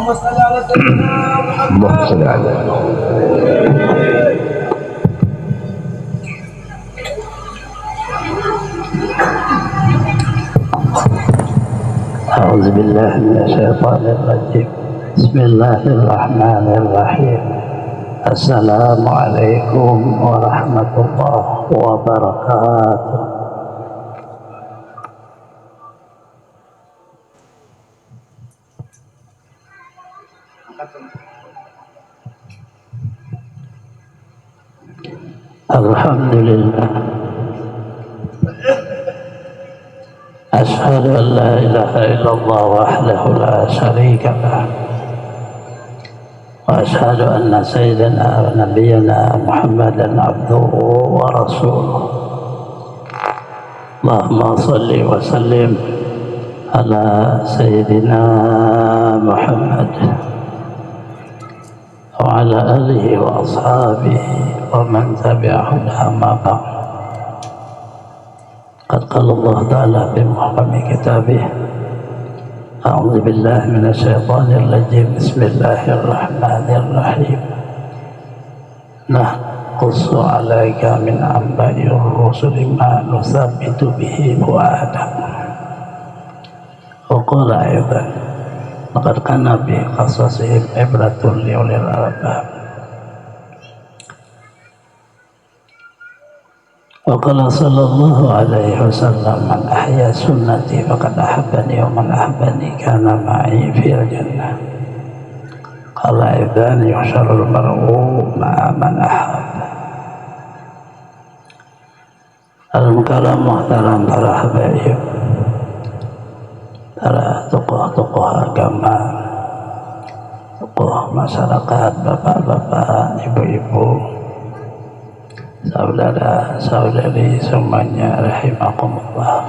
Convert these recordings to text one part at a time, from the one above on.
اللهم صل على أعوذ بالله من الشيطان الرجيم بسم الله الرحمن الرحيم السلام عليكم ورحمة الله وبركاته. الحمد لله أشهد أن لا إله إلا الله وحده لا شريك له وأشهد أن سيدنا ونبينا محمدا عبده ورسوله اللهم صل وسلم على سيدنا محمد وعلى آله وأصحابه ومن تبعهم أما بعد. قد قال الله تعالى في محكم كتابه أعوذ بالله من الشيطان الرجيم بسم الله الرحمن الرحيم نقص عليك من أنباء الرسل ما نثبت به فؤادك. وقال أيضا لقد كان في قصصهم عبرة لأولي الألباب. وقال صلى الله عليه وسلم من أحيا سنتي فقد أحبني ومن أحبني كان معي في الجنة. قال إذن يحشر المرء مع من أحب. Al-Mukarram Muhtaram para habaib, para tokoh-tokoh agama, tokoh masyarakat, bapak-bapak, ibu-ibu, saudara-saudari semuanya rahimakumullah.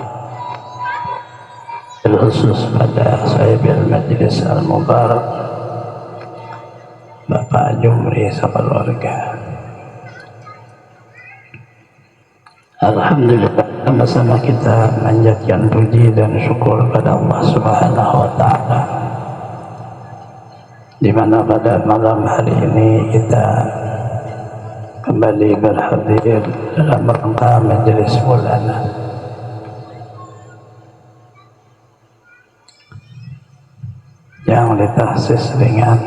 Khusus pada sahibil majlis al-mubarak Bapak Jumri sekeluarga. Alhamdulillah, sama-sama kita menjadikan puji dan syukur pada Allah Subhanahu wa Ta'ala, di mana pada malam hari ini kita kembali berhadir dalam rangka majelis bulanan yang ditahsis dengan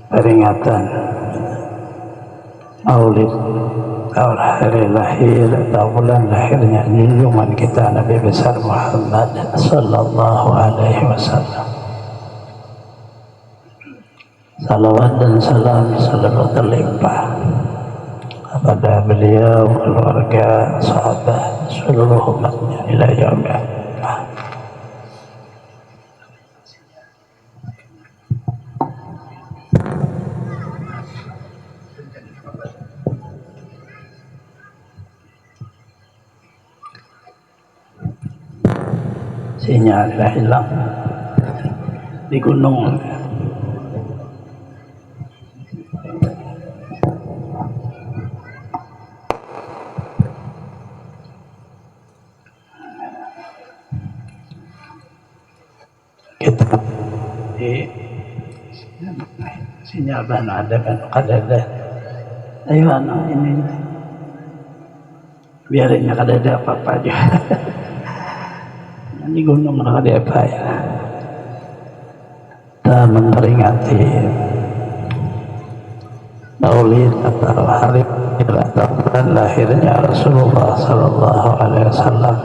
peringatan Maulid atau hari lahir atau bulan lahirnya junjungan kita Nabi besar Muhammad sallallahu alaihi wasallam. Salawat dan salam selalu terlimpah kepada beliau, keluarga, sahabat, seluruh umatnya ila yaumil qiyamah. Sinyalnya hilang di gunung. Kita di sinyal mana ada kan kadada. Ayo anak ini biarinnya kadada apa-apa aja. Di gunung ada apa ya? Kita memperingati Maulid atau hari atau bulan lahirnya Rasulullah Sallallahu Alaihi Wasallam.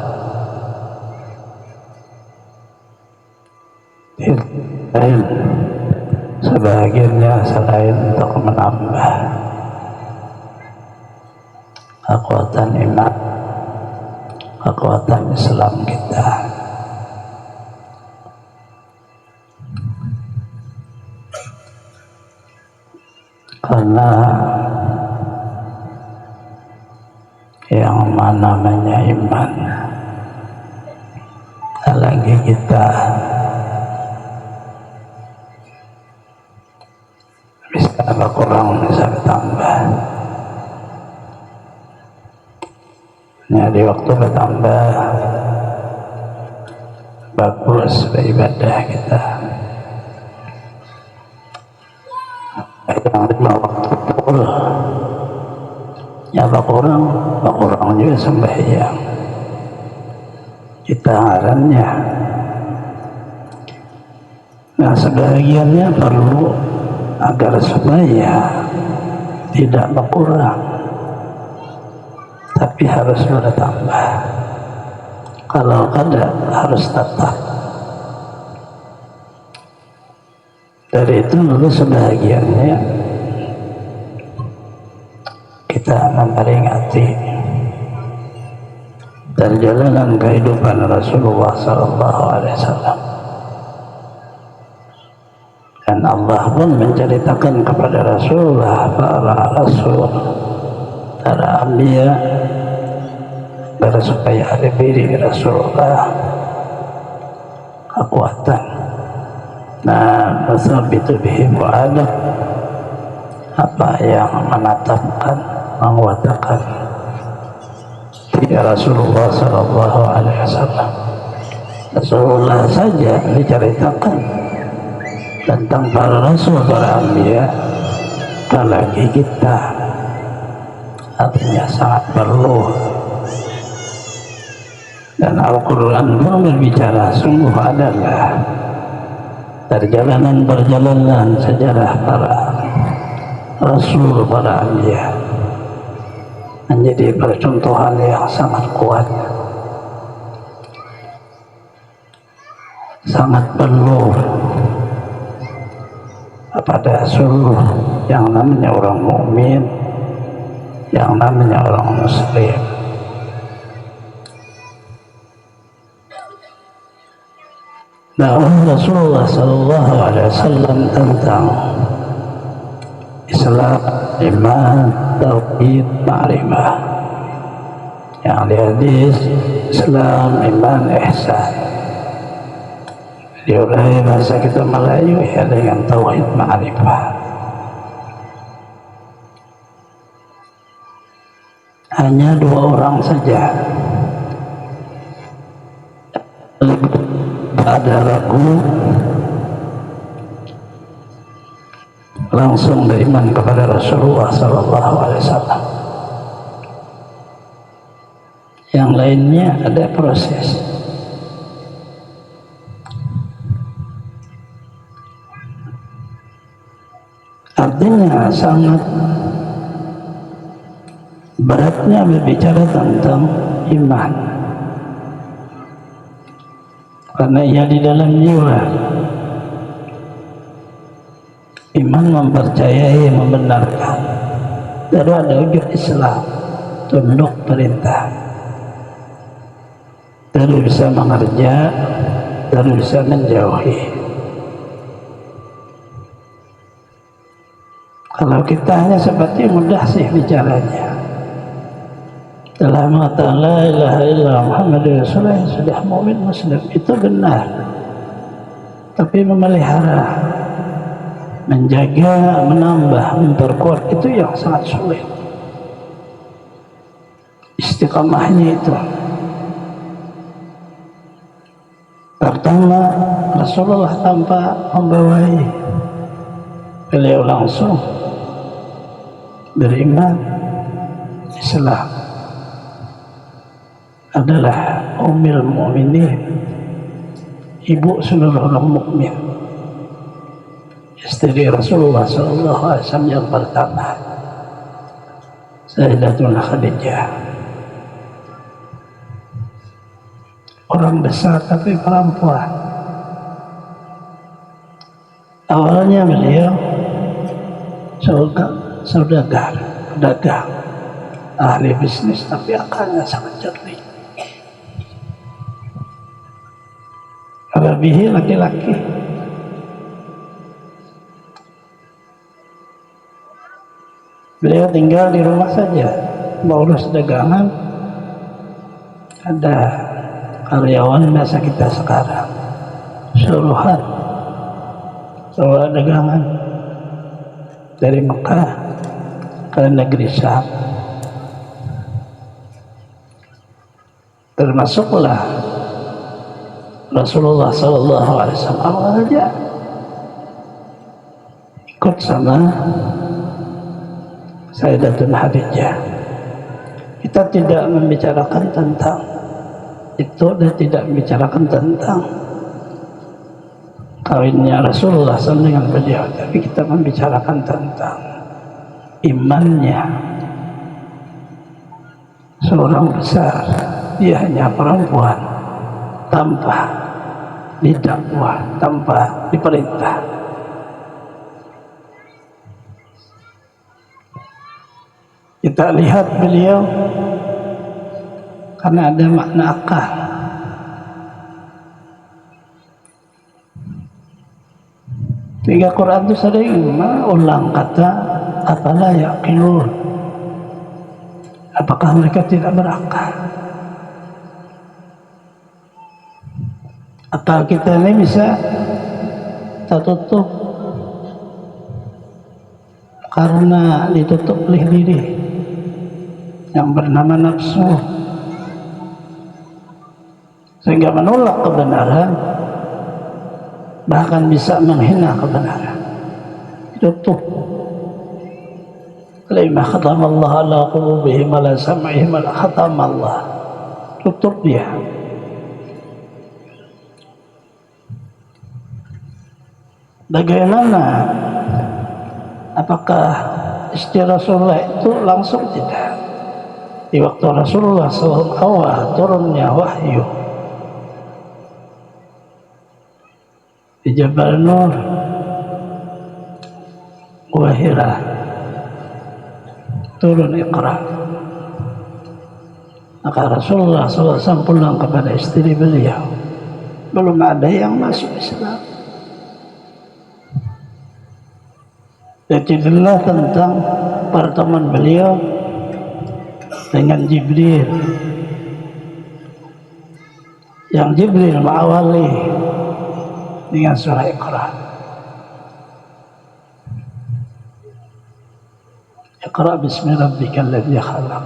Sebagiannya selain untuk menambah kekuatan iman, kekuatan Islam kita. Karena yang namanya iman, lagi kita bisa berkurang, bisa bertambah. Nah, di waktu bertambah bagus beribadah kita, yang 5 waktu full. Ya kurang juga sembahyang. Kita ngarannya. Nah, sebagiannya perlu agar supaya tidak berkurang, tapi harus bertambah. Kalau ada harus tetap. Dari itu dulu sebagiannya kita memperingati perjalanan kehidupan Rasulullah SAW, dan Allah pun menceritakan kepada Rasulullah, para Rasul, para Anbiya, agar supaya ada diri Rasulullah kekuatan. Nah, itu bihi mu'adab, apa yang menatapkan, menguatkan ya Rasulullah sallallahu alaihi wasallam. Rasulullah saja diceritakan tentang para rasul, para anbiya, apalagi kita. Artinya sangat perlu. Dan Al-Quran pun berbicara, sungguh adalah perjalanan sejarah para rasul, para anbiya, menjadi percontohan yang sangat kuat, sangat perlu pada seluruh yang namanya orang mukmin, yang namanya orang muslim. Dakwah Rasulullah SAW tentang Islam, iman, tauhid, ma'rifah. Yang di hadis Islam, iman, ihsan. Diurai bahasa kita Melayu ya dengan tauhid, ma'rifah. Hanya 2 orang saja. Ada ragu, langsung beriman kepada Rasulullah SAW. Yang lainnya ada proses. Artinya sangat beratnya berbicara tentang iman, karena ia di dalam jiwa. Iman mempercayai, membenarkan, lalu ada wujud Islam, tunduk perintah, lalu bisa mengerja, lalu bisa menjauhi. Kalau kita hanya seperti mudah sih bicaranya, telah mengatakan la ilaha illallah Muhammadur Rasulullah, sudah mukmin muslim, itu benar. Tapi memelihara, menjaga, menambah, memperkuat, itu yang sangat sulit. Istiqamahnya itu. Pertama, Rasulullah tanpa membawai, beliau langsung beriman Islam, adalah Ummul Mukminin, ibu seluruh orang mukmin, istri Rasulullah SAW yang pertama, Sayyidatuna Khadijah. Orang besar tapi perempuan. Awalnya beliau saudagar, pedagang, ahli bisnis, tapi akalnya sangat cerdik. Lebih laki-laki. Beliau tinggal di rumah saja, mengurus dagangan. Ada karyawan biasa kita sekarang, suruhan, bawa dagangan dari Mekah ke negeri Syam. Termasuklah Rasulullah SAW saja ikut sama Sayyidatun Khadijah. Kita tidak membicarakan tentang itu dan tidak membicarakan tentang kawinnya Rasulullah SAW dengan beliau, tapi kita membicarakan tentang imannya seorang besar. Dia hanya perempuan tanpa didakwa, tanpa diperintah. Kita lihat beliau karena ada makna akal. Sehingga Quran itu sering mengulang kata afala yaqilun. Apakah mereka tidak berakal? Akal kita ini bisa tertutup karena ditutup oleh diri yang bernama nafsu, sehingga menolak kebenaran, bahkan bisa menghina kebenaran. Ditutup. Lima khatamallah ala qulubihim ala sam'ihim ala khatamallah. Tutup dia. Bagaimana? Apakah istri Rasulullah itu langsung? Tidak. Di waktu Rasulullah SAW awal turunnya wahyu di Jabal Nur wa Hira, turun Iqra, maka Rasulullah SAW pulang kepada istri beliau. Belum ada yang masuk Islam. Jadilah tentang pertemuan beliau dengan Jibril, yang Jibril mengawali dengan surah Iqra. Iqra bismi rabbikal ladzi khalaq,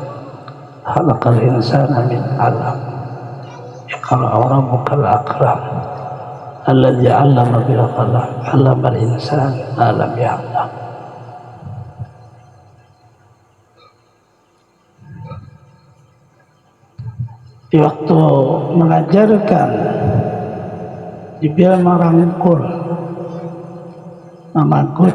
khalaqal insana min 'alaq, Iqra wa rabbukal akram, alladzi 'allama bil qalam, 'allamal insana ma lam ya'lam. Di waktu mengajarkan, Jibril merangkul, memagut,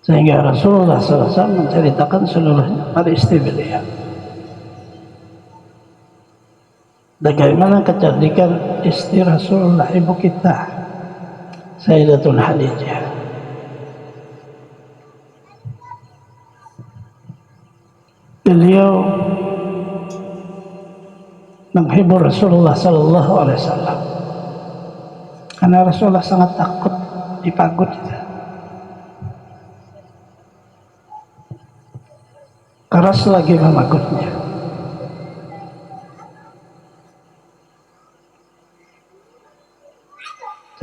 sehingga Rasulullah SAW menceritakan seluruhnya pada istri beliau. Bagaimana kecerdikan istri Rasulullah, ibu kita Sayyidatun Khadijah. Beliau menghibur Rasulullah SAW karena Rasulullah sangat takut dipagut. Keras lagi memagutnya.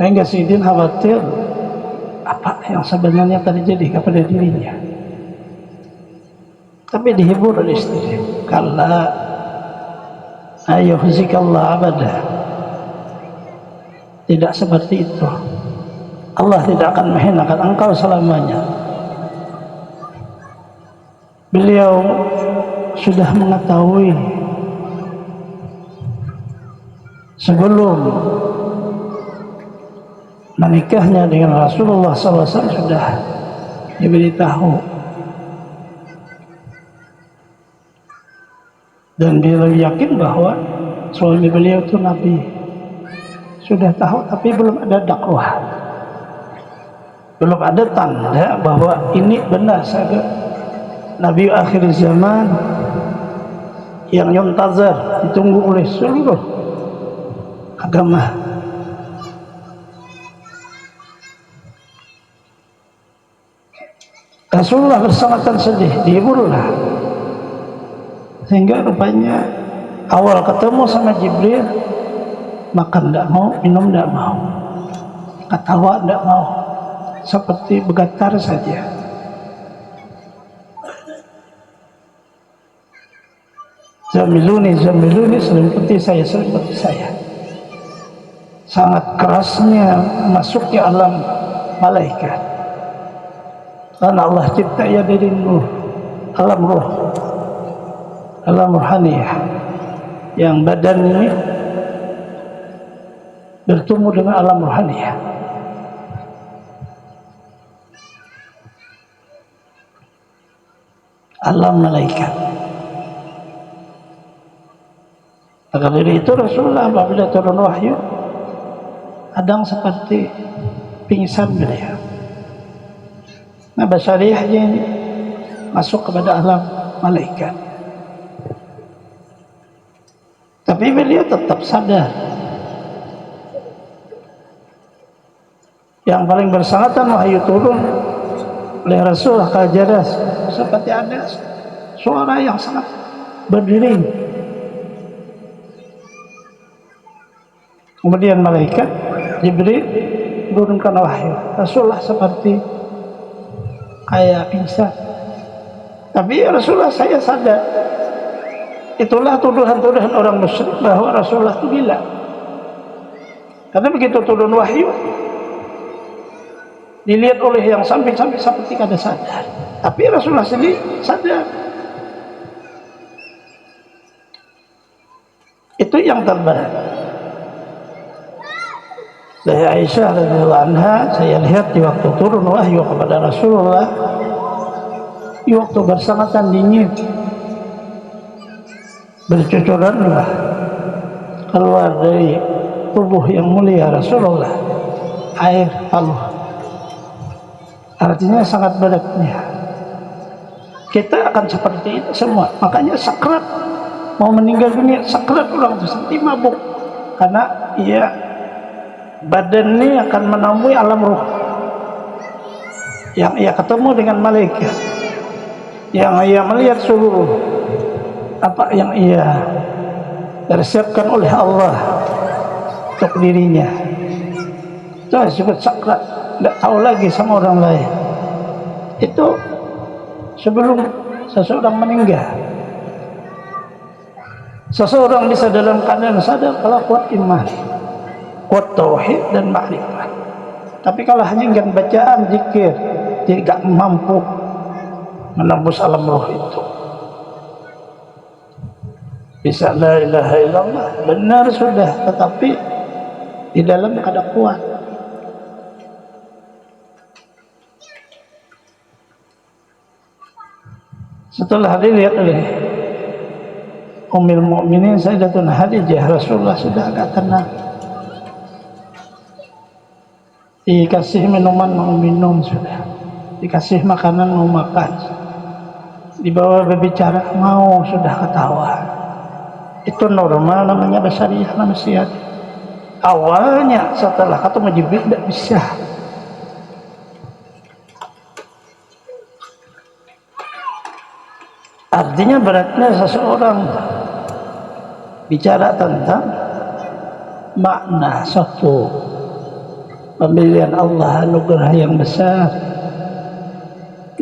Sehingga Sayyidin khawatir apa yang sebenarnya terjadi kepada dirinya. Tapi dihibur oleh istri. Kalla ayuhzikallah abada. Tidak seperti itu. Allah tidak akan menghinakan engkau selamanya. Beliau sudah mengetahui sebelum menikahnya dengan Rasulullah SAW, sudah diberitahu. Dan beliau yakin bahwa suami beliau itu Nabi. Sudah tahu, tapi belum ada dakwah. Belum ada tanda bahwa ini benar saja Nabi akhir zaman yang yuntazar, ditunggu oleh seluruh agama. Rasulullah bersangat sedih, dihiburlah. Sehingga rupanya awal ketemu sama Jibril, makan tidak mau, minum tidak mau, ketawa tidak mau, seperti bergetar saja. Zamiluni, zamiluni, selimuti saya, selimuti saya. sangat kerasnya masuknya alam malaikat, karena Allah cipta ya dari nur, alam roh, alam ruhaniyah, yang badan ini bertemu dengan alam ruhaniyah. Alam malaikat. Maka dari itu Rasulullah apabila turun wahyu kadang seperti pingsan beliau. Nah, basariyahnya ini masuk kepada alam malaikat. Tapi beliau tetap sadar. Yang paling bersangatan wahyu turun oleh Rasulullah ke Jadas, seperti ada suara yang sangat berdering. Kemudian malaikat Jibril turunkan wahyu. Rasulullah seperti kayak pingsan. Tapi Rasulullah saya sadar. Itulah tuduhan-tuduhan orang musyrik bahwa Rasulullah itu gila. Karena begitu turun wahyu dilihat oleh yang samping-samping seperti kada sadar. Tapi Rasulullah sendiri sadar. Itu yang terberat. Dari Aisyah radhiyallahu anha, saya lihat di waktu turun wahyu kepada Rasulullah, di waktu bersangatan dingin, bercucuranlah keluar dari tubuh yang mulia Rasulullah air paluh. Artinya sangat beratnya. Kita akan seperti itu semua. Makanya sakrat, mau meninggal dunia, sakrat orang itu seperti mabuk, karena ia badan ini akan menemui alam ruh yang ia ketemu dengan malaikat, yang ia melihat seluruh apa yang ia persiapkan oleh Allah untuk dirinya. Itu disebut sakrat. Tidak tahu lagi sama orang lain. Itu sebelum seseorang meninggal. Seseorang bisa dalam keadaan sadar kalau kuat iman, kuat tauhid dan makrifat. Tapi kalau hanya dengan bacaan zikir, tidak mampu menembus alam roh itu. Bisa la ilaha illallah, benar sudah, tetapi di dalam ada kuat. Setelah dilihat oleh Ummul Mukminin Sayyidatuna Khadijah, Rasulullah sudah agak tenang. Dikasih minuman mau minum sudah, dikasih makanan mau makan, dibawa berbicara mau sudah ketawa. Itu normal, namanya basariyah manusia. Awalnya setelah ketemu Jibril tidak bisa. Artinya beratnya seseorang bicara tentang makna suatu pemberian Allah, anugerah yang besar,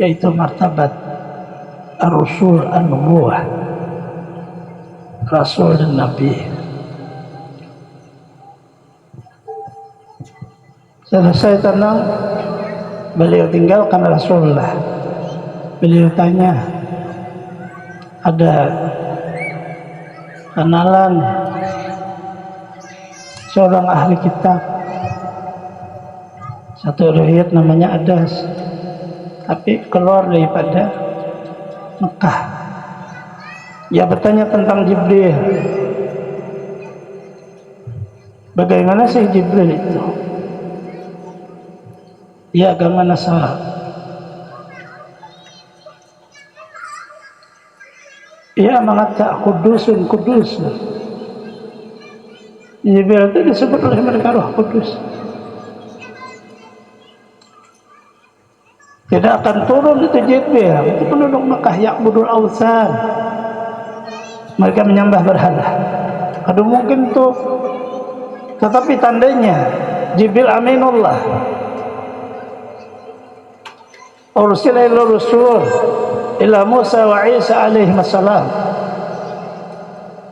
yaitu martabat ar-rusul an-nubuwah, Rasul dan Nabi. Selesai tenang, beliau tinggalkan Rasulullah. Beliau tanya, ada kenalan seorang ahli kitab, satu riwayat namanya Adas, tapi keluar daripada Mekah. Dia bertanya tentang Jibril. Bagaimana sih Jibril itu? Dia agama Nasrani. Ia mengatakan kudusun, kudus. Jibril itu disebut oleh mereka Roh Kudus. Tidak akan turun itu Jibril. Itu penduduk Mekah ya'budul awthan. Mereka menyembah berhala. Aduh mungkin tuh. Tetapi tandanya Jibril aminullah. Ursila ila rusul ila Musa wa Isa alaihi wassalam.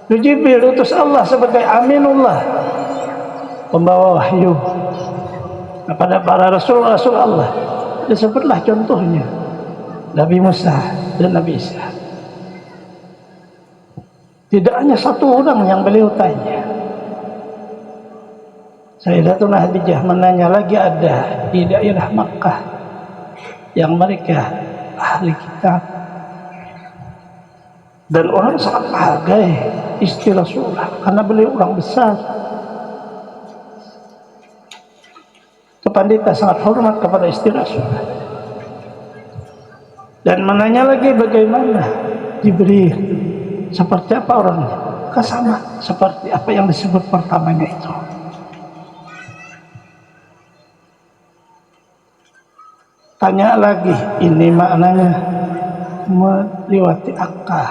Jibril utus Allah sebagai aminullah, pembawa wahyu. Nah, pada para rasul Allah disebutlah contohnya Nabi Musa dan Nabi Isa. Tidak hanya satu orang yang beliau tanya. Sayyidatuna Khadijah menanya lagi, ada di daerah Makkah yang mereka ahli kitab dan orang sangat menghargai istri Rasulullah karena beliau orang besar. Kepandita sangat hormat kepada istri Rasulullah. Dan menanya lagi bagaimana Jibril, seperti apa orangnya? Sama seperti apa yang disebut pertamanya itu. Tanya lagi, ini maknanya melewati akal.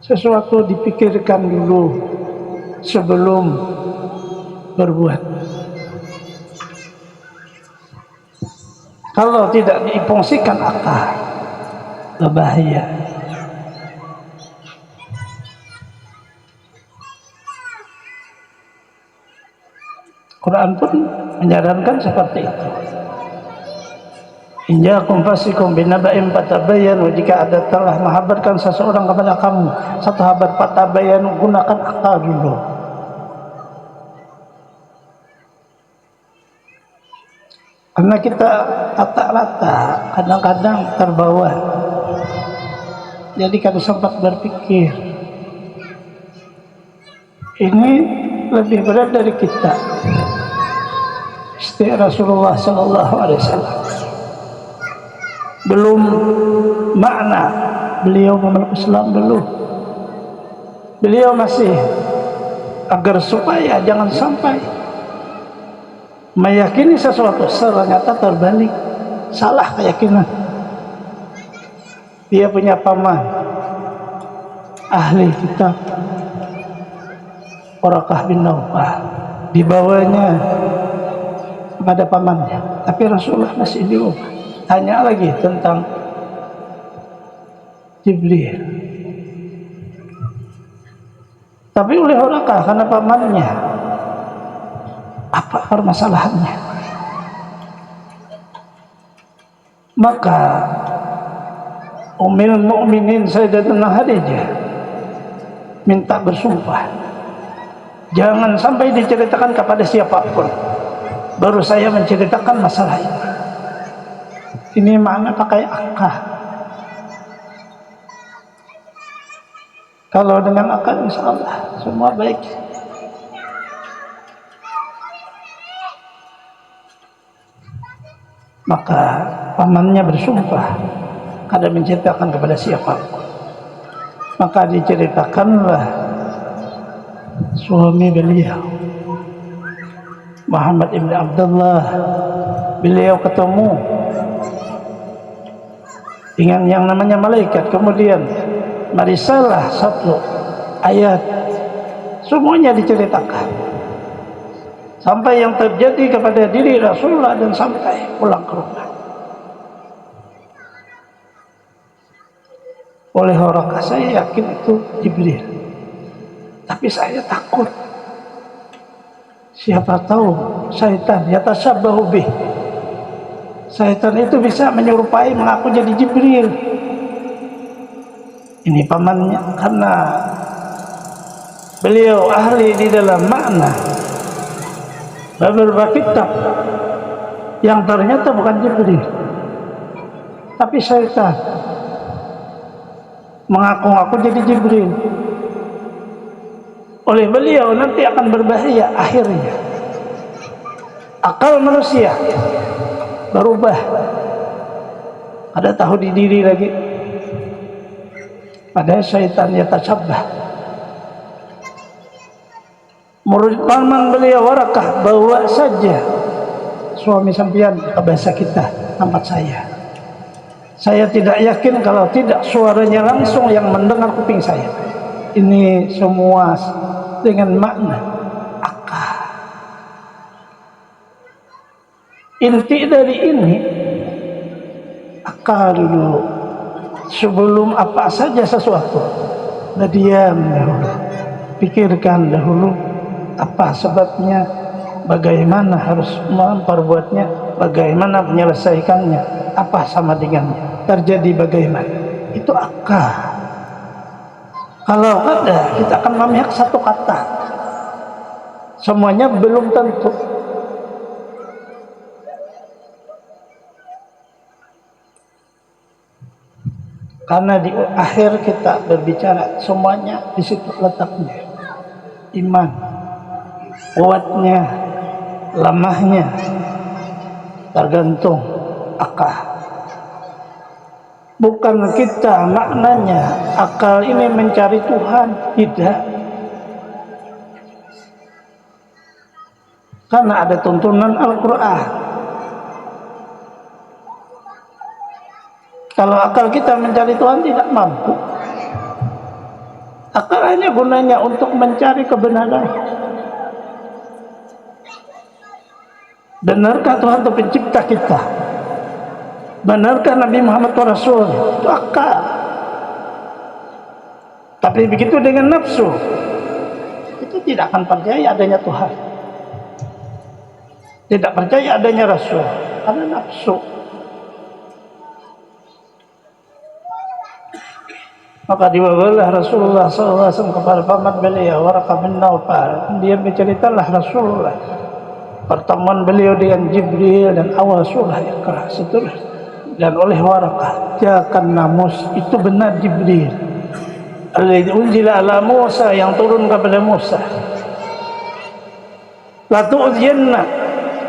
Sesuatu dipikirkan dulu sebelum berbuat. Kalau tidak difungsikan akal, berbahaya. Quran pun menyarankan seperti itu. In ja'akum fasiqun binaba'in fatabayyanu, jika ada telah menghabarkan seseorang kepada kamu satu kabar, fatabayyanu, gunakan akal dulu. Karena kita rata-rata kadang-kadang terbawa. Jadi kalau sempat berpikir, ini lebih berat dari kita. Istri Rasulullah Sallallahu Alaihi Wasallam belum makna beliau memeluk Islam, belum. Beliau masih agar supaya jangan sampai meyakini sesuatu ternyata terbalik, salah keyakinan. Dia punya paman ahli kitab, Waraqah bin Naufal, dibawanya kepada pamannya, tapi Rasulullah masih di rumah. Tanya lagi tentang Jibril, tapi oleh Waraqah karena pamannya, apa permasalahannya? Maka Ummul Mukminin Sayyidatuna Khadijah minta bersumpah, jangan sampai diceritakan kepada siapapun, baru saya menceritakan masalah ini. Ini makna pakai akal. Kalau dengan akal insya Allah semua baik. Maka pamannya bersumpah kada menceritakan kepada siapapun. Maka diceritakanlah suami beliau, Muhammad ibn Abdullah. Beliau ketemu dengan yang namanya malaikat, kemudian marisalah satu ayat, semuanya diceritakan sampai yang terjadi kepada diri Rasulullah dan sampai pulang ke rumah. Oleh Waraqah, saya yakin itu Jibril, tapi saya takut, siapa tahu syaitan yatashabbahu bih, syaitan itu bisa menyerupai, mengaku jadi Jibril. Ini pamannya, karena beliau ahli di dalam makna beberapa kitab yang ternyata bukan Jibril, tapi syaitan mengaku-ngaku jadi Jibril. Oleh beliau nanti akan berbahaya akhirnya. Akal manusia berubah, ada tahu di diri lagi, pada syaitan yatashabbah. Murid paman beliau Waraqah, bawa saja suami sampean ke bahasa kita, tempat saya. Saya tidak yakin kalau tidak suaranya langsung yang mendengar kuping saya. Ini semua dengan makna akal. Inti dari ini akal dulu. Sebelum apa saja sesuatu, berdiam dahulu, pikirkan dahulu apa sebabnya, bagaimana harus memperbuatnya, bagaimana menyelesaikannya, apa sama dengannya, terjadi bagaimana. Itu akal. Kalau ada, kita akan memihak satu kata. Semuanya belum tentu. Karena di akhir kita berbicara, semuanya di situ letaknya. Iman, kuatnya, lemahnya, tergantung akal. Bukan kita maknanya akal ini mencari Tuhan, tidak. Karena ada tuntunan Al-Quran. Kalau akal kita mencari Tuhan tidak mampu. Akal hanya gunanya untuk mencari kebenaran. Benarkah Tuhan itu pencipta kita? Benarkah Nabi Muhammad itu Rasul? Itu akal. Tapi begitu dengan nafsu, itu tidak akan percaya adanya Tuhan, tidak percaya adanya Rasul, karena nafsu. Maka dibawalah Rasulullah SAW kepada paman beliau Waraqah bin Nawfal. Dia berceritalah Rasulullah pertemuan beliau dengan Jibril dan awal surah Iqra seterusnya. Dan oleh Waraqah, ja'akan namus, itu benar Jibril alladzi unzila ala Musa, yang turun kepada Musa. La tu'ziyanna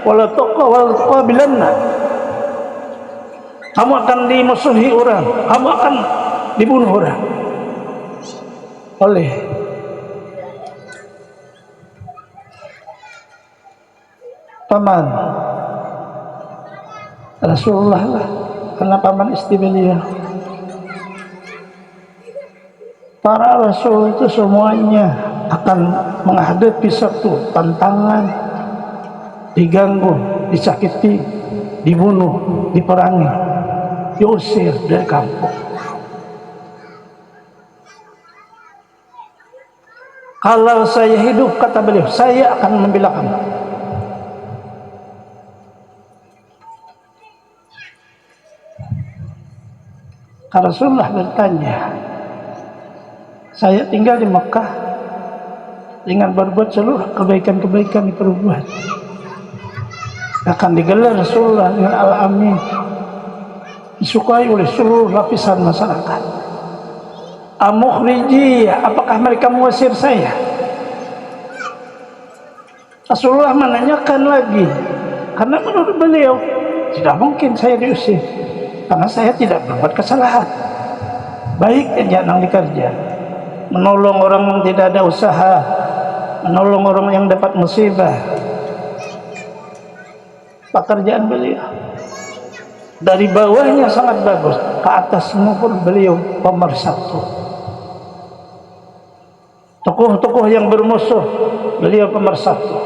wa la tuqabilanna, kamu akan dimusuhi orang, kamu akan dibunuh orang oleh paman Rasulullah lah, karena paman istri beliau. Para rasul itu semuanya akan menghadapi satu tantangan, diganggu, disakiti, dibunuh, diperangi, diusir dari kampung. Kalau saya hidup, kata beliau, saya akan membela kamu. Rasulullah bertanya, saya tinggal di Mekah dengan berbuat seluruh kebaikan-kebaikan diperbuat, akan digelar Rasulullah dengan Al-Amin, disukai oleh seluruh lapisan masyarakat. Amukhriji, apakah mereka mengusir saya? Rasulullah menanyakan lagi, karena menurut beliau tidak mungkin saya diusir, karena saya tidak berbuat kesalahan. Baik kerja yang dikerja, menolong orang yang tidak ada usaha, menolong orang yang dapat musibah, pekerjaan beliau. Dari bawahnya sangat bagus, ke atas maupun beliau pemersatu. Tokoh-tokoh yang bermusuh, beliau pemersatu.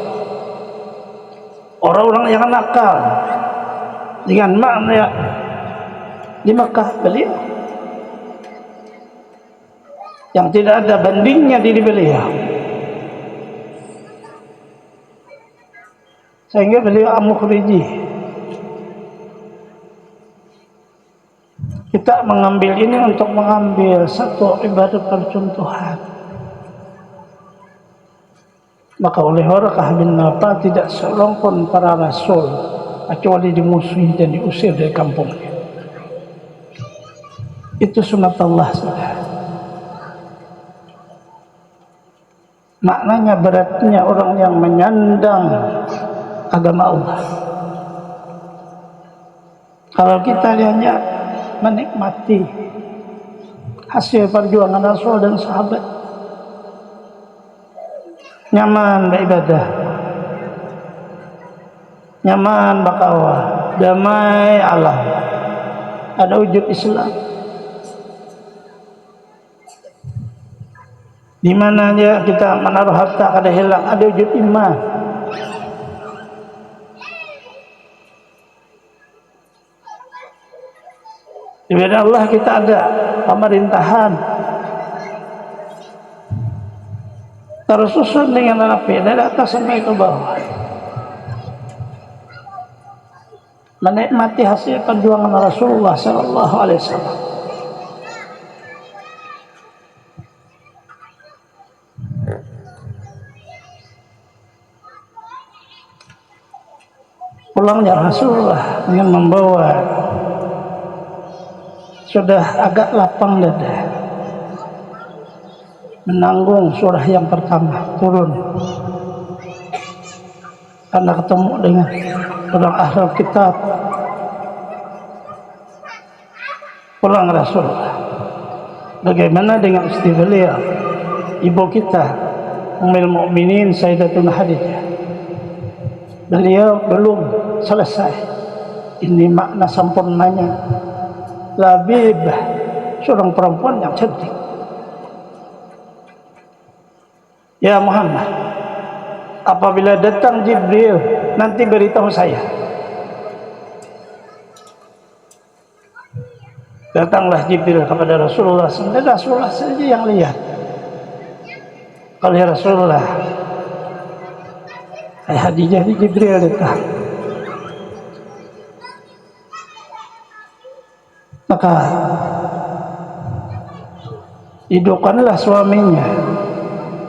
Orang-orang yang nakal dengan makna di Mekah, beliau yang tidak ada bandingnya diri beliau, sehingga beliau amukhriji. Kita mengambil ini untuk mengambil satu ibadah percontohan. Maka oleh Waraqah bin Nawfal tidak seorang pun para rasul kecuali dimusuhi dan diusir dari kampungnya. Itu sunat Allah sudah. Maknanya beratnya orang yang menyandang agama Allah. Kalau kita hanya menikmati hasil perjuangan Rasul dan sahabat, nyaman beribadah, nyaman berkawan, damai alam, ada wujud Islam. Di mana aja kita menaruh harta kada hilang, ada wujud iman. Di bidang Allah kita ada pemerintahan, terus susun dengan rapi dari atas sampai ke bawah, menikmati hasil perjuangan Rasulullah Sallallahu Alaihi Wasallam. Pulangnya Rasulullah dengan membawa sudah agak lapang dada, menanggung surah yang pertama turun karena ketemu dengan orang ahlul kitab. Pulang Rasulullah. Bagaimana dengan istri beliau, ibu kita Ummul Mukminin Sayyidatuna Khadijah? Beliau belum selesai. Ini makna sempurnanya Labibah, seorang perempuan yang cantik. Ya Muhammad, apabila datang Jibril, nanti beritahu saya. Datanglah Jibril kepada Rasulullah. Sebenarnya Rasulullah saja yang lihat. Kalau ya Rasulullah, Khadijah di Jibril datang. Maka hidupkanlah suaminya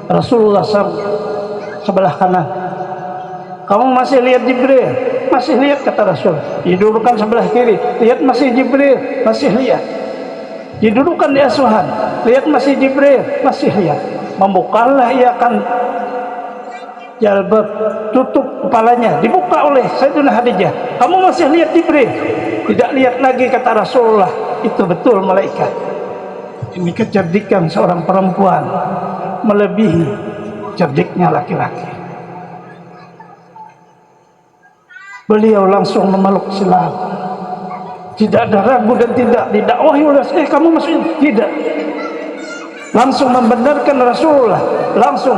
Rasulullah sebelah kanan. Kamu masih lihat Jibril? Masih lihat, kata Rasul. Didudukkan sebelah kiri, lihat masih Jibril, masih lihat. Didudukkan di asuhan, lihat masih Jibril, masih lihat. Membukalah ia akan jalbab, tutup kepalanya, dibuka oleh Sayyidatuna Khadijah. Kamu masih lihat Jibril? Tidak lihat lagi, kata Rasulullah. Itu betul malaikat. Ini kecerdikan seorang perempuan melebihi cerdiknya laki-laki. Beliau langsung memeluk Islam. Tidak ada ragu dan tidak didakwahi oleh kamu masuk, tidak. Langsung membenarkan Rasulullah, langsung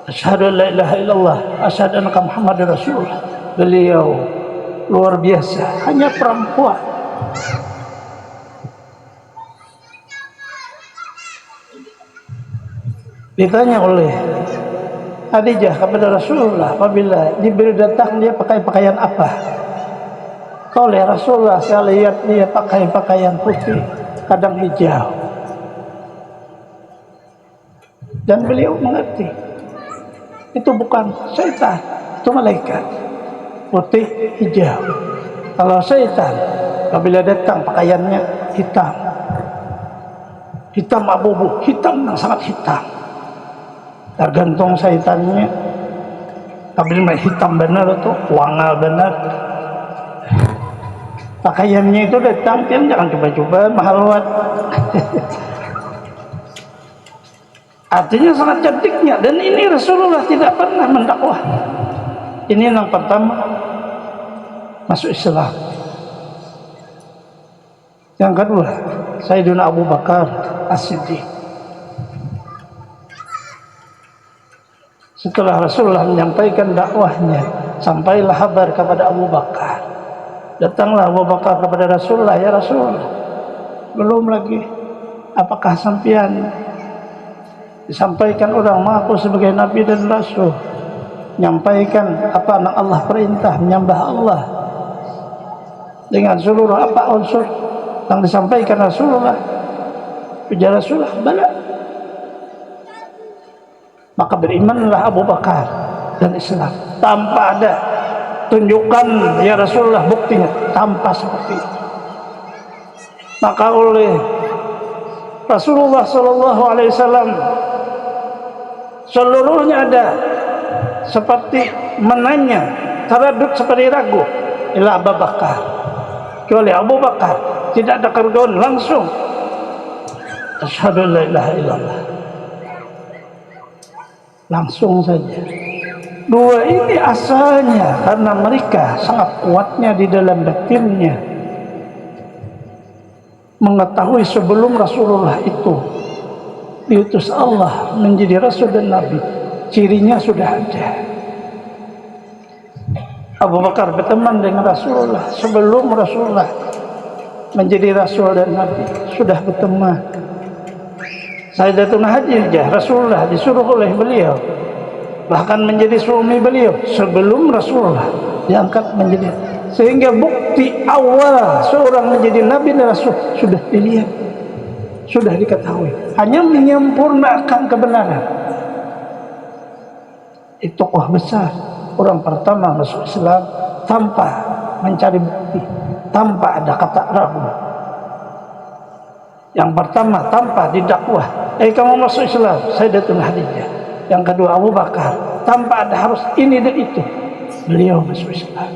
asyhadu an la ilaha illallah, asyhadu anna Muhammadar Rasulullah. Beliau luar biasa, hanya perempuan. Ditanya oleh Khadijah kepada Rasulullah, apabila Jibril datang dia pakai pakaian apa? Oleh Rasulullah, saya lihat dia pakai pakaian putih, kadang hijau. Dan beliau mengerti, itu bukan syaitan, itu malaikat. Putih, hijau. Kalau syaitan, apabila datang pakaiannya hitam, hitam abu-abu, hitam yang sangat hitam. Tergantung syaitannya. Apabila hitam benar itu wangal benar, pakaiannya itu datang, jangan coba-coba mahalwat. Artinya sangat cantiknya. Dan ini Rasulullah tidak pernah mendakwah. Ini yang pertama, masuk Islam. Yang kedua, Sayyidina Abu Bakar As-Siddiq. Setelah Rasulullah menyampaikan dakwahnya, sampailah kabar kepada Abu Bakar. Datanglah Abu Bakar kepada Rasulullah, ya Rasulullah, belum lagi, apakah sampian disampaikan orang mengaku sebagai Nabi dan Rasul, menyampaikan apa yang Allah perintah, menyembah Allah dengan seluruh apa unsur yang disampaikan Rasulullah? Ujar Rasulullah, bala. Maka berimanlah Abu Bakar dan Islam tanpa ada tunjukkan ya Rasulullah buktinya, tanpa seperti itu. Maka oleh Rasulullah Sallallahu Alaihi Wasallam seluruhnya ada seperti menanya, taradud seperti ragu. Ila Abu Bakar, kecuali Abu Bakar tidak ada keraguan, langsung asyhadu an la ilaha illallah, langsung saja. Dua ini asalnya karena mereka sangat kuatnya di dalam batinnya mengetahui sebelum Rasulullah itu diutus Allah menjadi Rasul dan Nabi, cirinya sudah ada. Abu Bakar berteman dengan Rasulullah sebelum Rasulullah menjadi Rasul dan Nabi, sudah berteman. Sayyidatuna Khadijah, Rasulullah disuruh oleh beliau, bahkan menjadi suami beliau sebelum Rasulullah diangkat menjadi, sehingga bukti awal seorang menjadi nabi dan rasul sudah dilihat, sudah diketahui, hanya menyempurnakan kebenaran. Itu tokoh besar, orang pertama masuk Islam tanpa mencari bukti, tanpa ada kata ragu. Yang pertama tanpa didakwah, kamu masuk Islam, Sayyidatuna Khadijah. Yang kedua Abu Bakar, tanpa ada harus ini dan itu, beliau masuk Islam.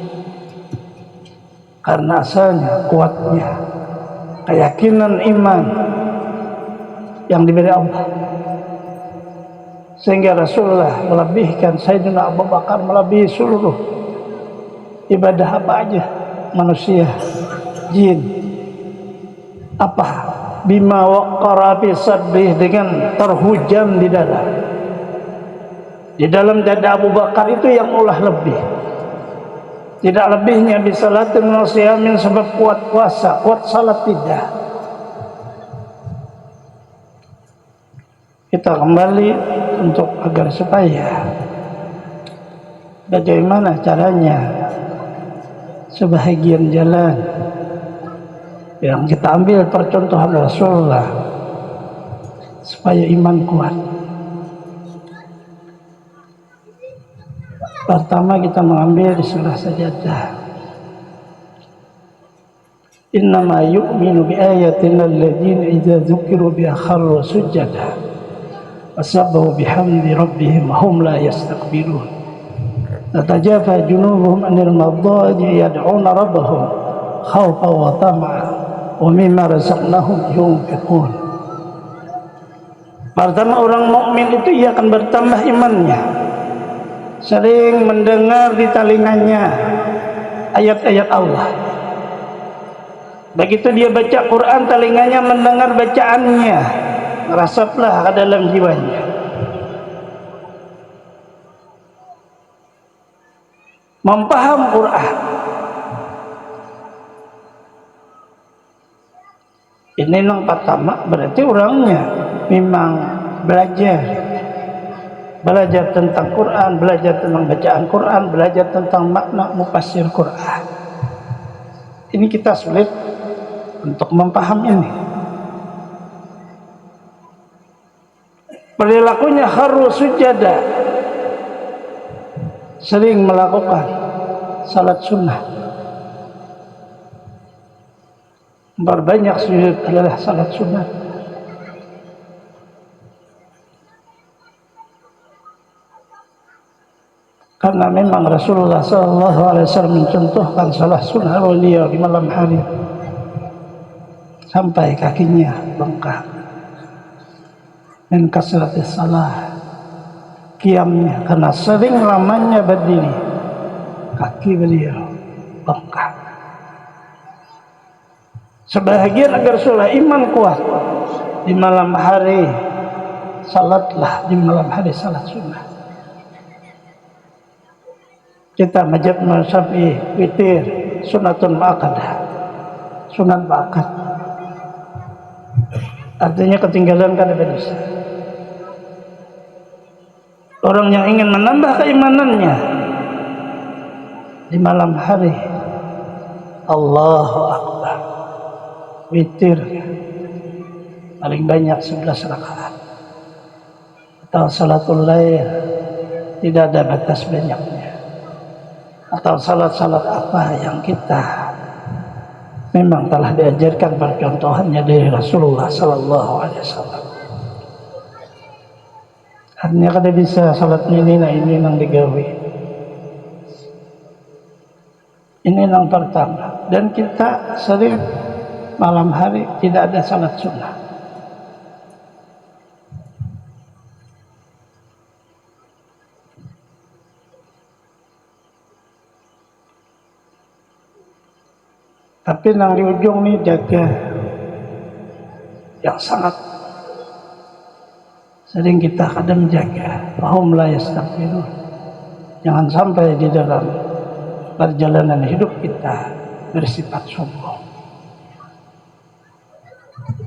Karena asalnya kuatnya keyakinan iman yang diberi Allah, sehingga Rasulullah melebihkan Sayyidina Abu Bakar, melebihi seluruh ibadah apa aja, manusia, jin, apa, bima waqara fi sadrih, dengan terhujam di dalam. Di dalam dada Abu Bakar itu yang ulah lebih. Tidak lebihnya bisalatin wa siyamin, sebab kuat puasa, kuat salat tidak. Kita kembali untuk agar supaya bagaimana caranya sebahagian jalan yang kita ambil percontohan Rasulullah supaya iman kuat. Pertama kita mengambil di surah Sajadah. Innama yu'minu bi ayatina alladziina idza dzukiru biha kharru sujada wasabbahu bihamdi rabbihim hum la yastakbirun. Tatajafa junubuhum 'anil madaaji yad'una rabbahum khaufan wa tama'an wa mimma razaqnahum yunfiqun. Pertama, orang mukmin itu ia akan bertambah imannya, sering mendengar di telinganya ayat-ayat Allah. Begitu dia baca Quran, telinganya mendengar bacaannya, merasaplah ke dalam jiwanya. Mempaham Quran. Ini yang pertama, berarti orangnya memang belajar tentang Quran, belajar tentang bacaan Quran, belajar tentang makna mufassir Quran. Ini kita sulit untuk memahami ini. Perilakunya harus sujada, sering melakukan salat sunnah. Berbanyak sujud adalah salat sunnah. Karena memang Rasulullah SAW mencontohkan salah sunnah beliau di malam hari sampai kakinya bengkak. Dan kasratis salah, qiyamnya, karena sering lamanya berdiri, kaki beliau bengkak. Sebahagian agar sulah iman kuat di malam hari, salatlah di malam hari salat sunnah. Kita mazhab Syafi'i witir sunatun muakkadah, sunat muakkad, artinya ketinggalan kada dosa. Orang yang ingin menambah keimanannya di malam hari, Allahu Akbar, witir paling banyak 11 rakaat, atau salatul lail, tidak ada batas banyaknya, atau salat-salat apa yang kita memang telah diajarkan percontohannya dari Rasulullah Sallallahu Alaihi Wasallam. Artinya kada bisa salat ini nang digawe. Ini yang pertama. Dan kita sering malam hari tidak ada salat sunnah. Tapi nang di ujung nih jaga yang sangat sering kita kadang jaga, fahum la yastakbirun. Jangan sampai di dalam perjalanan hidup kita bersifat sombong.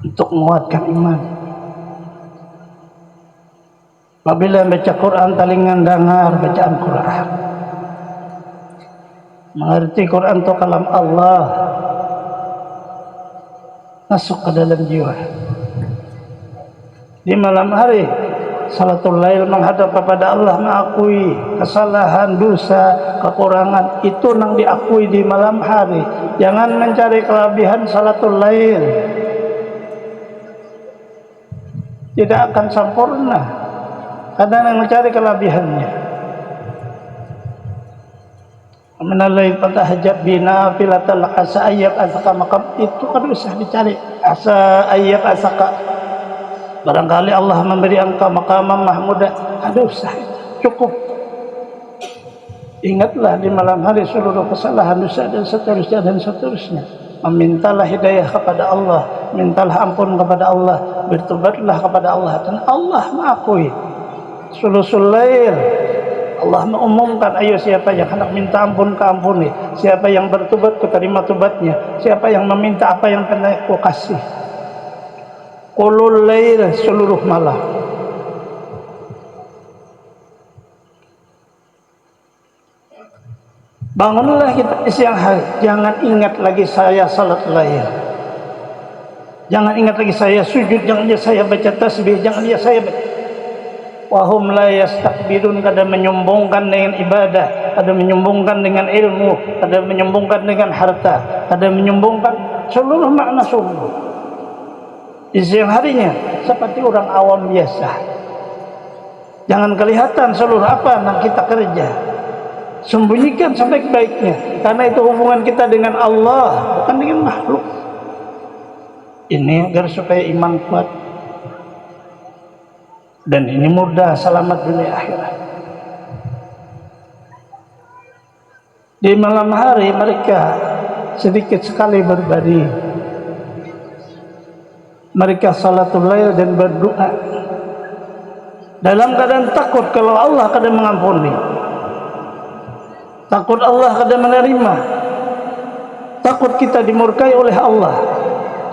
Untuk menguatkan iman, Apabila baca Quran, talingan dengar bacaan Quran. Mengerti Quran itu kalam Allah, masuk ke dalam jiwa. Di malam hari, salatul lail menghadap kepada Allah, mengakui kesalahan, dosa, kekurangan, itu nang diakui di malam hari. Jangan mencari kelebihan salatul lail, tidak akan sempurna. Kadang yang mencari kelebihannya. Menalai fatahajat bina filatal asa ayyab asaka makam, itu kan usah dicari. Asa ayyab asaka, barangkali Allah memberi engkau maqamam mahmudah. Ada usah, cukup. Ingatlah di malam hari seluruh kesalahan, dosa dan seterusnya. Memintalah hidayah kepada Allah, mintalah ampun kepada Allah, bertobatlah kepada Allah, dan Allah mengakui. Sulusul lail, Allah mengumumkan, ayo siapa yang hendak minta ampun keampuni, siapa yang bertobat keterima tobatnya, siapa yang meminta apa yang pernah aku kasih. Qulul lail, seluruh malam. Bangunlah kita di siang hari, jangan ingat lagi saya salat lail, jangan ingat lagi saya sujud, jangan lihat saya baca tasbih, jangan lihat saya baca. Wahum la yastakbirun, kada menyombongkan dengan ibadah, kada menyombongkan dengan ilmu, kada menyombongkan dengan harta, kada menyombongkan seluruh makna sombong. Di siang harinya seperti orang awam biasa. Jangan kelihatan seluruh apa yang kita kerja, sembunyikan sebaik-baiknya, karena itu hubungan kita dengan Allah, bukan dengan makhluk. Ini agar supaya iman kuat, dan ini mudah selamat dunia akhirat. Di malam hari mereka sedikit sekali berbaring, mereka salatul lail dan berdoa dalam keadaan takut kalau Allah kada mengampuni, takut Allah kada menerima, takut kita dimurkai oleh Allah,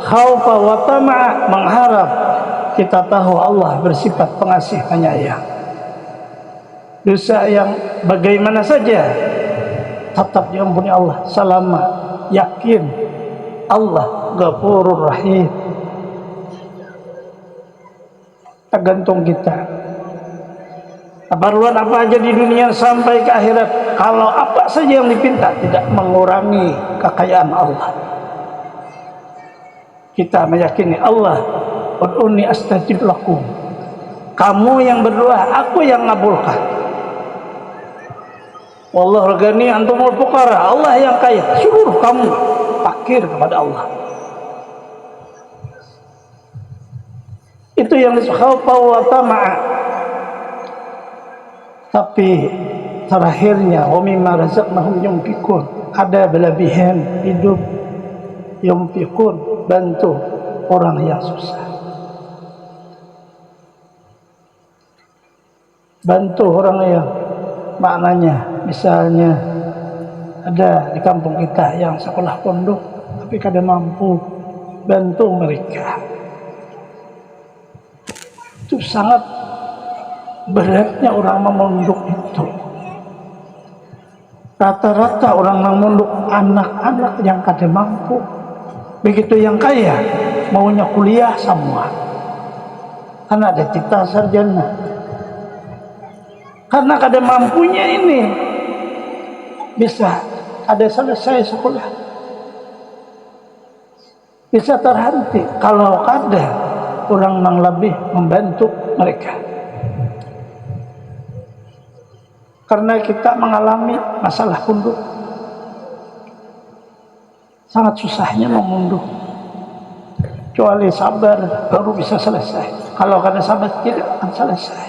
khaufa wa tama'a, mengharap. Kita tahu Allah bersifat pengasih penyayang. Dosa yang bagaimana saja tetap diampuni Allah selama yakin Allah Ghafurur Rahim. Tergantung kita. Keperluan apa aja di dunia sampai ke akhirat, kalau apa saja yang dipinta tidak mengurangi kekayaan Allah. Kita meyakini Allah, ud'uni astajib lakum. Kamu yang berdoa, aku yang ngabulkan. Wallahu ghani antumul fuqara, Allah yang kaya, seluruh kamu fakir kepada Allah. Itu yang disebut wa tama'a. Tapi terakhirnya wa mimma razaqnahum yunfiqun, ada berlebihan hidup, yunfiqun, bantu orang yang susah, bantu orang yang maknanya, misalnya ada di kampung kita yang sekolah pondok tapi kada mampu, bantu mereka. Itu sangat beratnya orang memondok itu. Rata-rata orang memondok anak-anak yang kada mampu. Begitu yang kaya maunya kuliah semua, karena ada cita sarjana. Karena kada mampunya ini bisa ada selesai sekolah, bisa terhenti. Kalau kada, orang yang lebih membantu mereka. Karena kita mengalami masalah punduk, sangat susahnya mengunduh. Kecuali sabar baru bisa selesai. Kalau kada sabar tidak akan selesai.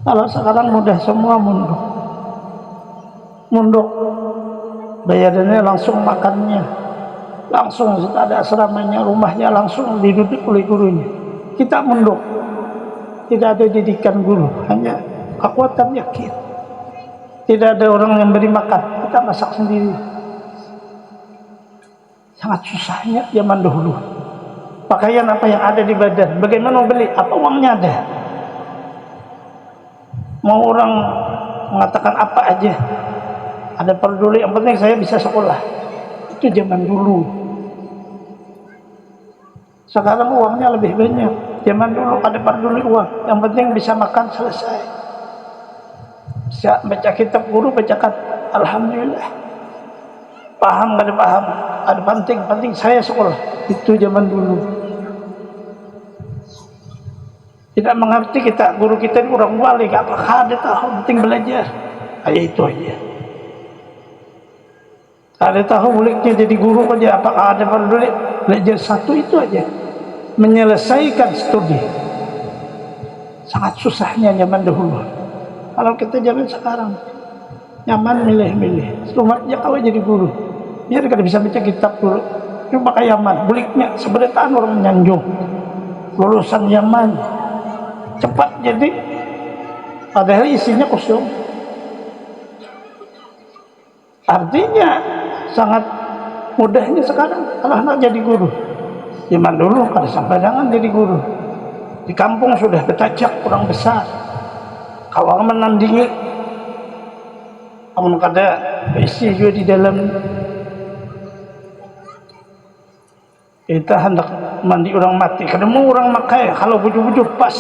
Kalau sekarang mudah semua munduk, bayarannya langsung, makannya langsung, ada asramanya, rumahnya langsung dididik oleh gurunya. Kita munduk, tidak ada didikan guru, hanya kekuatan yakin. Tidak ada orang yang beri makan, kita masak sendiri. Sangat susahnya zaman dahulu. Pakaian apa yang ada di badan, bagaimana beli, apa uangnya ada. Mau orang mengatakan apa aja, ada peduli, yang penting saya bisa sekolah. Itu zaman dulu. Sekarang uangnya lebih banyak. Zaman dulu ada peduli uang, yang penting bisa makan selesai. Bisa baca kitab guru, bacakan alhamdulillah. Paham gak ada paham, ada penting saya sekolah. Itu zaman dulu. Tidak mengerti kita, guru kita ini orang wali, gak apa ada tahu, penting belajar. Kayak itu aja. Ada tahu muliknya jadi guru aja, apakah ada peduli? Belajar satu itu aja, menyelesaikan studi. Sangat susahnya zaman dahulu. Kalau kita zaman sekarang nyaman milih-milih. Serumatnya kalau jadi guru, biar kita bisa baca kitab dulu. Cuma pakai Yaman, buliknya seberitaan orang menyanjung. Lulusan Yaman cepat jadi, padahal isinya kosong. Artinya sangat mudahnya sekarang kalau anak jadi guru. Zaman dulu kada sembarangan jadi guru. Di kampung sudah bertajak kurang besar. Kalau menandingi, namun kada isi juga di dalam. Kita hendak mandi orang mati, kada mau orang makai, kalau bujuh-bujuh pas.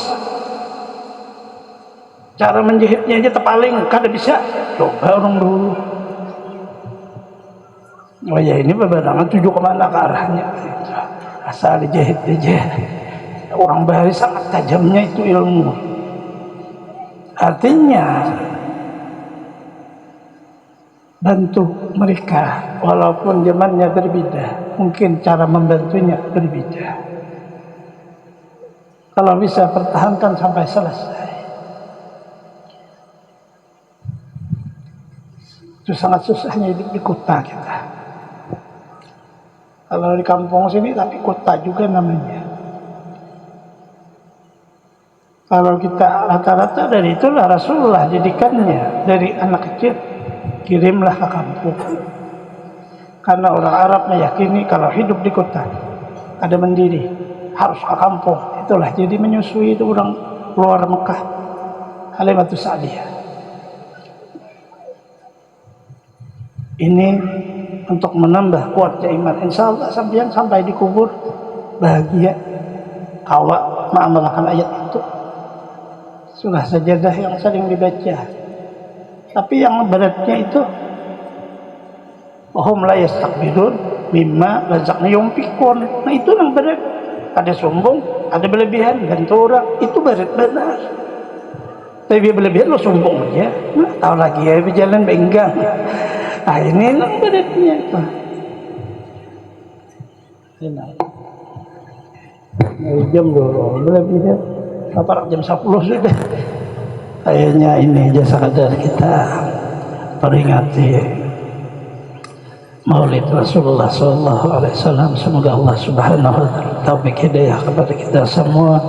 Cara menjahitnya aja terpaling, kada bisa. Coba orang dulu. Oh ya, ini bebarengan tuju kemana ke arahnya. Asal dijahit aja. Orang Bahari sangat tajamnya itu ilmu. Artinya bantu mereka walaupun zamannya berbeda, mungkin cara membantunya berbeda. Kalau bisa pertahankan sampai selesai, itu sangat susahnya hidup di kota kita. Kalau di kampung sini tapi kota juga namanya. Kalau kita rata-rata dari itulah Rasulullah jadikannya dari anak kecil, kirimlah ke kampung. Karena orang Arab meyakini kalau hidup di kota ada mendiri, harus ke kampung. Itulah jadi menyusui itu orang luar Mekah, Halimatus Sa'diyah. Ini untuk menambah kuatnya iman. Insya Allah sampai di kubur bahagia awak mengamalkan ayat itu. Surah Sajadah yang sering dibaca. Tapi yang beratnya itu wahum la yastakbirun mimma razaqnahum yunfiqun. Nah itu yang berat. Ada sombong, ada berlebihan, gantung orang. Itu berat benar. Tapi berlebihan lo sombong aja. Nah, tahu lagi ya berjalan benggang. Nah ini yang beratnya itu. Jam dulu berlebihan. Apa jam 10 sudah. Kayaknya ini jasa kadar kita peringati Maulid Rasulullah SAW. Semoga Allah Subhanahu wa Ta'ala taufik hidayah kepada kita semua,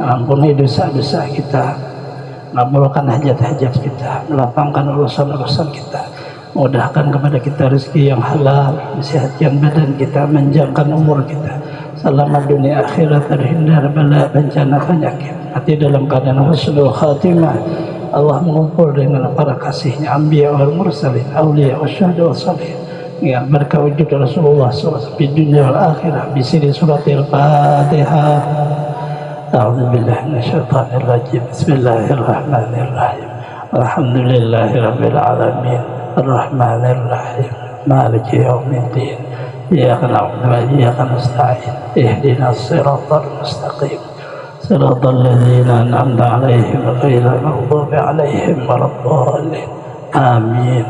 ampuni dosa-dosa kita, mengabulkan hajat-hajat kita, melapangkan urusan-urusan kita, mudahkan kepada kita rezeki yang halal, sehatkan badan kita, menjangkan umur kita, selamat dunia akhirat, terhindar bala bencana penyakit, mati dalam keadaan husnul khatimah. Allah mengumpul dengan para kasihnya, anbiya wal mursalin, awliya wa syuhada wa salihin, ya berkah wujud Rasulullah SAW di dunia wal akhirah. Bisiri suratil Fatihah. A'udzubillahi minasyaitonir rajim. Bismillahirrahmanirrahim. Alhamdulillahirabbil alamin. Arrahmanir rahim. Maliki yaumiddin. Iyyaka na'budu wa iyyaka nasta'in. Ihdinas siratal mustaqim. Siratal ladzina an'amta 'alaihim ghairil maghdubi 'alaihim waladdallin. Amin.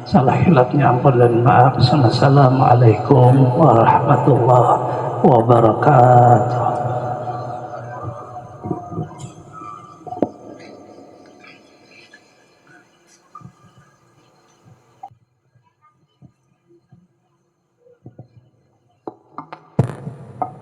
Salah khilafnya ampun dan maaf. Assalamualaikum warahmatullahi wabarakatuh.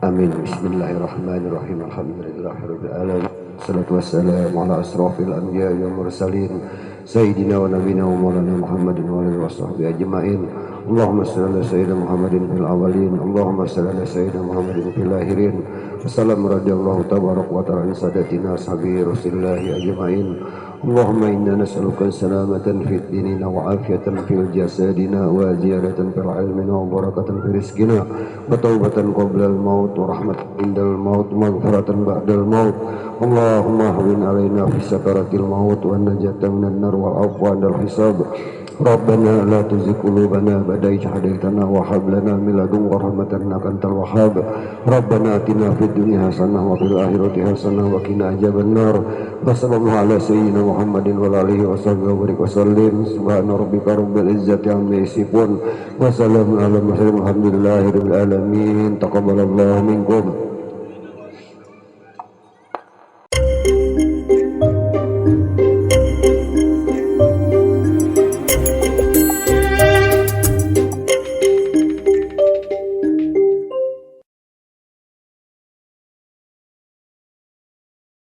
Amin. Bismillahirrahmanirrahim. Alhamdulillahirabbil alamin. Wassalatu wassalamu ala asrofil anbiya'i wal mursalin sayyidina wa nabiyina wa maulana Muhammadin wa alihi washabbihi ajma'in. Allahumma shalli ala sayyidina Muhammadin fil awwalin, Allahumma shalli ala sayyidina Muhammadin fil akhirin. Wassalamu radhiyallahu tabaraka wa ta'ala an sadatina ashabi Rasulillah ajma'in. اللهم إنا نسألك سلامة في ديننا وعافية في جسدنا وزيادة في العلم وبركة في رزقنا وتوبة قبل الموت ورحمة عند الموت ومغفرة بعد الموت. اللهم هون علينا في سكرات الموت والنجاة من النار والعفو عند الحساب. ربنا لا تزغ قلوبنا بعد إذ هديتنا وهب لنا من لدنك رحمة إنك أنت الوهاب. ربنا آتنا في الدنيا حسنة وفي الآخرة حسنة وقنا عذاب النار. وصلى الله على سيدنا محمد وعلى آله وصحبه وسلم. سبحان ربك رب العزة عما يصفون وسلام على المرسلين والحمد لله رب العالمين. تقبل الله منكم.